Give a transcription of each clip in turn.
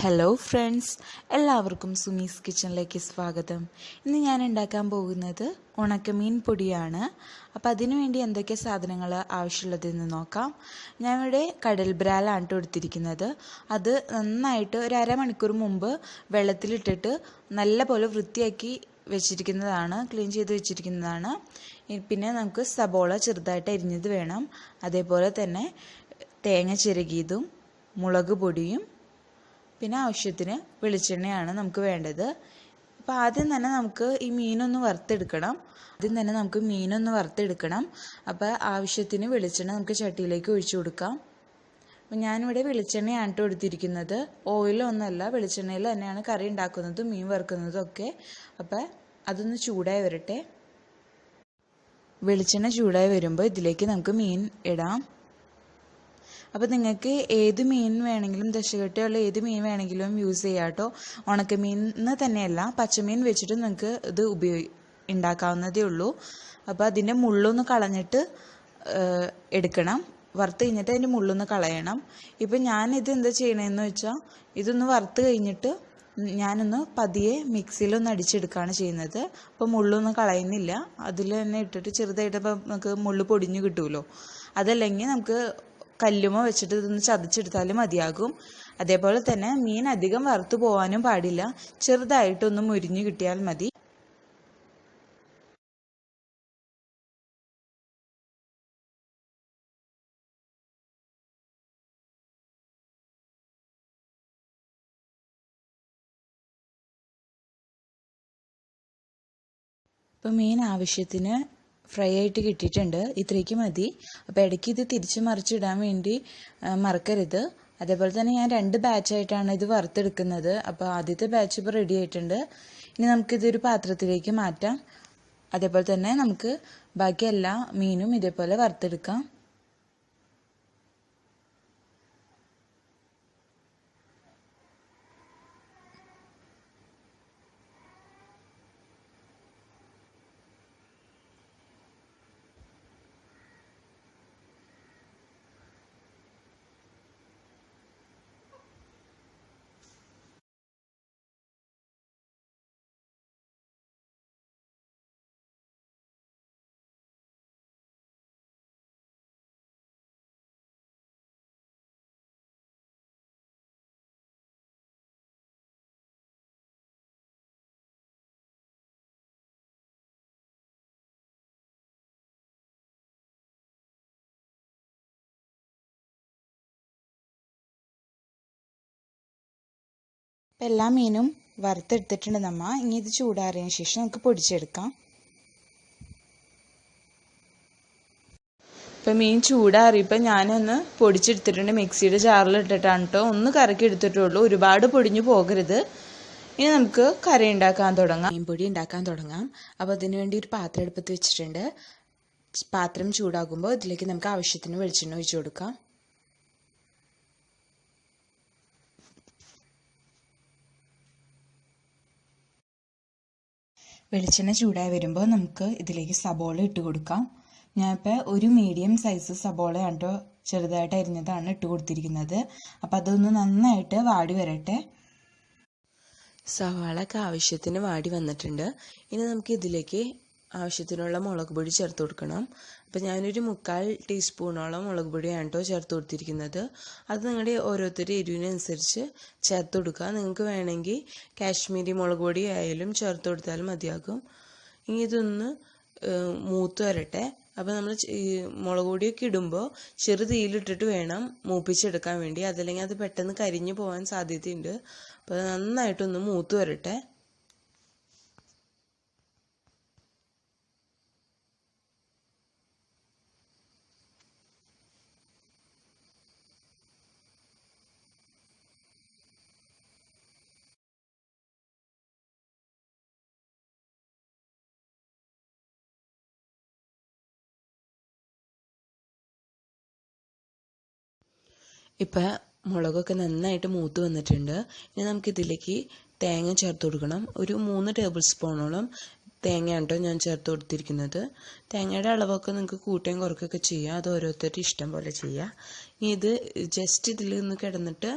Hello friends, എല്ലാവർക്കും സുമീസ് കിച്ചണിലേക്ക് സ്വാഗതം. ഇന്ന് ഞാൻ ഉണ്ടാക്കാൻ പോകുന്നത് ഉണക്കമീൻ പൊടിയാണ്. അപ്പോൾ അതിനു വേണ്ടി എന്തൊക്കെ സാധനങ്ങൾ ആവശ്യമുള്ളതെന്ന് നോക്കാം. ഞാനിവിടെ കടൽ ബ്രാലാണ് എടുത്തിരിക്കുന്നത്. അത് നന്നായിട്ട് ഒരു അരമണിക്കൂർ മുമ്പ് വെള്ളത്തിലിട്ടിട്ട് നല്ലപോലെ വൃത്തിയാക്കി വെച്ചിരിക്കുന്നതാണ്, ക്ലീൻ ചെയ്ത് വെച്ചിരിക്കുന്നതാണ്. പിന്നെ നമുക്ക് സബോള ചെറുതായിട്ട് അരിഞ്ഞത് വേണം. അതേപോലെ തന്നെ തേങ്ങ ചിരകിയതും മുളക് പൊടിയും പിന്നെ ആവശ്യത്തിന് വെളിച്ചെണ്ണയാണ് നമുക്ക് വേണ്ടത്. അപ്പോൾ ആദ്യം തന്നെ നമുക്ക് ഈ മീനൊന്ന് വറുത്തെടുക്കണം. അപ്പോൾ ആവശ്യത്തിന് വെളിച്ചെണ്ണ നമുക്ക് ചട്ടിയിലേക്ക് ഒഴിച്ചു കൊടുക്കാം. അപ്പോൾ ഞാനിവിടെ വെളിച്ചെണ്ണയാണ് എടുത്തിരിക്കുന്നത്. ഓയിലൊന്നുമല്ല, വെളിച്ചെണ്ണയിൽ തന്നെയാണ് കറി ഉണ്ടാക്കുന്നതും മീൻ വറുക്കുന്നതും ഒക്കെ. അപ്പോൾ അതൊന്ന് ചൂടായി വരട്ടെ. വെളിച്ചെണ്ണ ചൂടായി വരുമ്പോൾ ഇതിലേക്ക് നമുക്ക് മീൻ ഇടാം. അപ്പോൾ നിങ്ങൾക്ക് ഏത് മീൻ വേണമെങ്കിലും, ദശകട്ടയുള്ള ഏത് മീൻ വേണമെങ്കിലും യൂസ് ചെയ്യാം കേട്ടോ. ഉണക്കമീനിന് തന്നെയല്ല, പച്ചമീൻ വെച്ചിട്ട് നിങ്ങൾക്ക് ഇത് ഉണ്ടാക്കാവുന്നതേ ഉള്ളൂ. അപ്പോൾ അതിൻ്റെ മുള്ളൊന്ന് കളഞ്ഞിട്ട് എടുക്കണം. വറുത്ത് കഴിഞ്ഞിട്ട് അതിൻ്റെ മുള്ളൊന്ന് കളയണം. ഇപ്പം ഞാനിത് എന്താ ചെയ്യണമെന്ന് വെച്ചാൽ, ഇതൊന്ന് വറുത്ത് കഴിഞ്ഞിട്ട് ഞാനൊന്ന് പതിയെ മിക്സിയിലൊന്ന് അടിച്ചെടുക്കുകയാണ് ചെയ്യുന്നത്. അപ്പോൾ മുള്ളൊന്നും കളയുന്നില്ല, അതിൽ തന്നെ ഇട്ടിട്ട് ചെറുതായിട്ട് ഇപ്പോൾ നമുക്ക് മുള്ള് പൊടിഞ്ഞു കിട്ടുമല്ലോ. അതല്ലെങ്കിൽ നമുക്ക് കല്ലുമ വെച്ചിട്ട് ഇതൊന്ന് ചതച്ചെടുത്താലും മതിയാകും. അതേപോലെ തന്നെ മീൻ അധികം വറുത്ത് പോകാനും പാടില്ല, ചെറുതായിട്ടൊന്ന് മുരിഞ്ഞു കിട്ടിയാൽ മതി. ഇപ്പം മീൻ ആവശ്യത്തിന് ഫ്രൈ ആയിട്ട് കിട്ടിയിട്ടുണ്ട്, ഇത്രയ്ക്ക് മതി. അപ്പോൾ ഇടയ്ക്ക് ഇത് തിരിച്ച് മറിച്ചിടാൻ വേണ്ടി മറക്കരുത്. അതേപോലെ തന്നെ ഞാൻ 2 ബാച്ചായിട്ടാണ് ഇത് വറുത്തെടുക്കുന്നത്. അപ്പോൾ ആദ്യത്തെ ബാച്ച് ഇപ്പോൾ റെഡി ആയിട്ടുണ്ട്. ഇനി നമുക്കിതൊരു പാത്രത്തിലേക്ക് മാറ്റാം. അതേപോലെ തന്നെ നമുക്ക് ബാക്കി എല്ലാ മീനും ഇതേപോലെ വറുത്തെടുക്കാം. എല്ലാ മീനും വറുത്തെടുത്തിട്ടുണ്ട് നമ്മ. ഇനി ഇത് ചൂടാറിയതിന് ശേഷം നമുക്ക് പൊടിച്ചെടുക്കാം. ഇപ്പം മീൻ ചൂടാറിയപ്പോൾ ഞാനൊന്ന് പൊടിച്ചെടുത്തിട്ടുണ്ട്. മിക്സിയുടെ ജാറിലിട്ടിട്ടാണ് കേട്ടോ, ഒന്ന് കറക്കി എടുത്തിട്ടുള്ളൂ, ഒരുപാട് പൊടിഞ്ഞു പോകരുത്. ഇനി നമുക്ക് കറി ഉണ്ടാക്കാൻ തുടങ്ങാം, മീൻ പൊടി ഉണ്ടാക്കാൻ തുടങ്ങാം. അപ്പോൾ അതിനു വേണ്ടി ഒരു പാത്രം എടുപ്പത്ത് വെച്ചിട്ടുണ്ട്. പാത്രം ചൂടാകുമ്പോൾ ഇതിലേക്ക് നമുക്ക് ആവശ്യത്തിന് വെളിച്ചെണ്ണ ഒഴിച്ചു കൊടുക്കാം. വെളിച്ചെണ്ണ ചൂടായി വരുമ്പോൾ നമുക്ക് ഇതിലേക്ക് സബോള ഇട്ട് കൊടുക്കാം. ഞാനിപ്പോൾ ഒരു മീഡിയം സൈസ് സബോളയാണ് കേട്ടോ, ചെറുതായിട്ട് അരിഞ്ഞതാണ് ഇട്ട് കൊടുത്തിരിക്കുന്നത്. അപ്പം അതൊന്ന് നന്നായിട്ട് വാടി വരട്ടെ. സവാളക്ക് ആവശ്യത്തിന് വാടി വന്നിട്ടുണ്ട്. ഇനി നമുക്ക് ഇതിലേക്ക് ആവശ്യത്തിനുള്ള മുളക് പൊടി ചേർത്ത് കൊടുക്കണം. അപ്പം ഞാനൊരു 3/4 ടീസ്പൂണോളം മുളക് പൊടിയാണ് കേട്ടോ ചേർത്ത് കൊടുത്തിരിക്കുന്നത്. അത് നിങ്ങളുടെ ഓരോരുത്തരുടെ എരിവിനനുസരിച്ച് ചേർത്ത് കൊടുക്കുക. നിങ്ങൾക്ക് വേണമെങ്കിൽ കാശ്മീരി മുളക് പൊടി ആയാലും ചേർത്ത് കൊടുത്താലും മതിയാകും. ഇനി ഇതൊന്ന് മൂത്ത് വരട്ടെ. അപ്പോൾ നമ്മൾ മുളക് പൊടിയൊക്കെ ഇടുമ്പോൾ ചെറു തീയിലിട്ടിട്ട് വേണം മൂപ്പിച്ചെടുക്കാൻ വേണ്ടി, അതല്ലെങ്കിൽ അത് പെട്ടെന്ന് കരിഞ്ഞു പോകാൻ സാധ്യതയുണ്ട്. അപ്പോൾ അത് നന്നായിട്ടൊന്ന് മൂത്ത് വരട്ടെ. ഇപ്പം മുളകൊക്കെ നന്നായിട്ട് മൂത്ത് വന്നിട്ടുണ്ട്. ഇനി നമുക്കിതിലേക്ക് തേങ്ങ ചേർത്ത് കൊടുക്കണം. ഒരു 3 ടേബിൾ സ്പൂണോളം തേങ്ങയാണ് കേട്ടോ ഞാൻ ചേർത്ത് കൊടുത്തിരിക്കുന്നത്. തേങ്ങയുടെ അളവൊക്കെ നിങ്ങൾക്ക് കൂട്ടുകയും കുറയ്ക്കുകയൊക്കെ ചെയ്യാം, അത് ഓരോരുത്തരുടെ ഇഷ്ടം പോലെ ചെയ്യുക. ഇനി ഇത് ജസ്റ്റ് ഇതിൽ നിന്ന് കിടന്നിട്ട്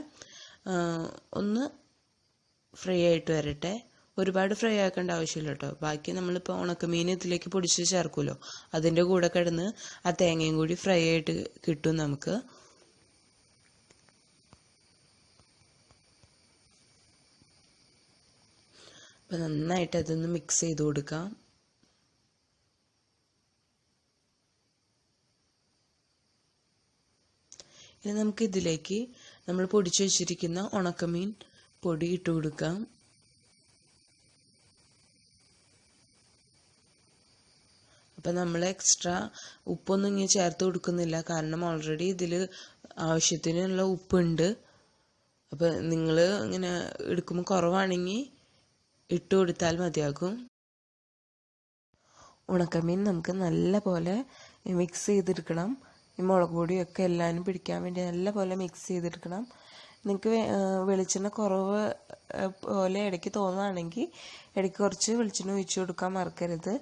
ഒന്ന് ഫ്രൈ ആയിട്ട് വരട്ടെ. ഒരുപാട് ഫ്രൈ ആക്കേണ്ട ആവശ്യമില്ല കേട്ടോ. ബാക്കി നമ്മളിപ്പോൾ ഉണക്കമീൻ ഇതിലേക്ക് പൊടിച്ച് ചേർക്കുമല്ലോ, അതിൻ്റെ കൂടെ കിടന്ന് ആ തേങ്ങയും കൂടി ഫ്രൈ ആയിട്ട് കിട്ടും നമുക്ക്. അപ്പം നന്നായിട്ട് അതൊന്ന് മിക്സ് ചെയ്ത് കൊടുക്കാം. ഇനി നമുക്ക് ഇതിലേക്ക് നമ്മൾ പൊടിച്ചു വെച്ചിരിക്കുന്ന ഉണക്കമീൻ പൊടി ഇട്ട് കൊടുക്കാം. അപ്പം നമ്മൾ എക്സ്ട്രാ ഉപ്പൊന്നും ഇങ്ങനെ ചേർത്ത് കൊടുക്കുന്നില്ല, കാരണം ഓൾറെഡി ഇതിൽ ആവശ്യത്തിനുള്ള ഉപ്പുണ്ട്. അപ്പം നിങ്ങൾ ഇങ്ങനെ എടുക്കുമ്പോൾ കുറവാണെങ്കിൽ ഇട്ട് കൊടുത്താൽ മതിയാകും. ഉണക്കമീൻ നമുക്ക് നല്ല പോലെ മിക്സ് ചെയ്തെടുക്കണം. ഈ മുളക് പൊടിയൊക്കെ എല്ലാവരും പിടിക്കാൻ വേണ്ടി നല്ല പോലെ മിക്സ് ചെയ്തെടുക്കണം. നിങ്ങൾക്ക് വെളിച്ചെണ്ണ കുറവ് പോലെ ഇടയ്ക്ക് തോന്നുകയാണെങ്കിൽ ഇടയ്ക്ക് കുറച്ച് വെളിച്ചെണ്ണ ഒഴിച്ച് കൊടുക്കാൻ മറക്കരുത്.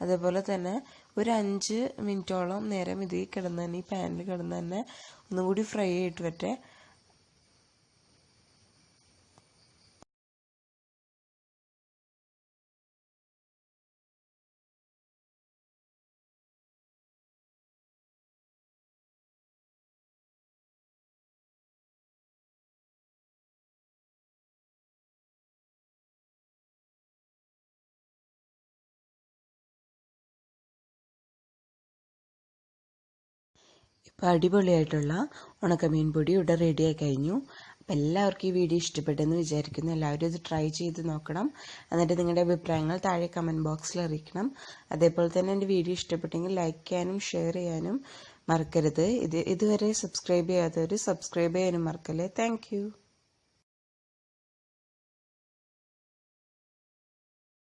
അതേപോലെ തന്നെ ഒരു 5 മിനിറ്റോളം നേരം ഇത് കിടന്ന് തന്നെ, ഈ പാനിൽ കിടന്ന് തന്നെ ഒന്നുകൂടി ഫ്രൈ ആയിട്ട് വരട്ടെ. ഇപ്പോൾ അടിപൊളിയായിട്ടുള്ള ഉണക്കമീൻ പൊടി ഇവിടെ റെഡിയായി കഴിഞ്ഞു. അപ്പോൾ എല്ലാവർക്കും ഈ വീഡിയോ ഇഷ്ടപ്പെട്ടെന്ന് വിചാരിക്കുന്നു. എല്ലാവരും ഇത് ട്രൈ ചെയ്ത് നോക്കണം. എന്നിട്ട് നിങ്ങളുടെ അഭിപ്രായങ്ങൾ താഴെ കമൻറ്റ് ബോക്സിൽ അറിയിക്കണം. അതേപോലെ തന്നെ എൻ്റെ വീഡിയോ ഇഷ്ടപ്പെട്ടെങ്കിൽ ലൈക്ക് ചെയ്യാനും ഷെയർ ചെയ്യാനും മറക്കരുത്. ഇതുവരെ സബ്സ്ക്രൈബ് ചെയ്യാത്തവർ സബ്സ്ക്രൈബ് ചെയ്യാനും മറക്കല്ലേ. താങ്ക്